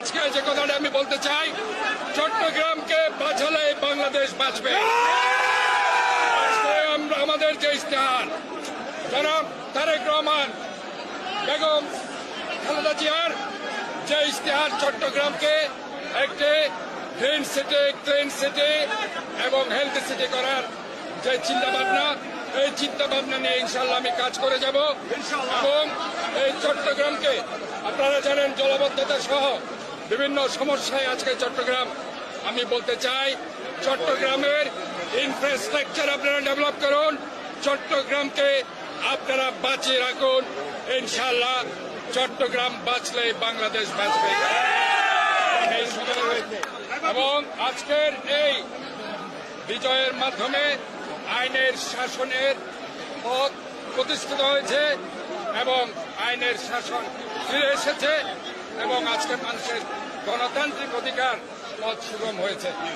আজকে যে কথাটা আমি বলতে চাই, চট্টগ্রামকে বাঁচালে বাংলাদেশ বাঁচবে। আজকে আমরা আমাদের যে ইশতেহার জনাব তারেক রহমান, বেগম খালেদা জিয়ার যে ইশতেহার চট্টগ্রামকে একটি গ্রিন সিটি, ক্লিন সিটি এবং হেলথি সিটি করার যে চিন্তা ভাবনা, এই চিন্তা ভাবনা নিয়ে ইনশাল্লাহ আমি কাজ করে যাব এবং এই চট্টগ্রামকে আপনারা জানেন জলাবদ্ধতা সহ বিভিন্ন সমস্যায় আজকে চট্টগ্রাম। আমি বলতে চাই চট্টগ্রামের ইনফ্রাস্ট্রাকচার আপনারা ডেভেলপ করুন, চট্টগ্রামকে আপনারা বাঁচিয়ে রাখুন। ইনশাল্লাহ চট্টগ্রাম বাঁচলে বাংলাদেশ বাঁচবে। এবং আজকের এই বিজয়ের মাধ্যমে আইনের শাসনের পথ প্রতিষ্ঠিত হয়েছে এবং আইনের শাসন ফিরে এসেছে এবং আজকের মানুষের গণতান্ত্রিক অধিকার পথ সুগম হয়েছে।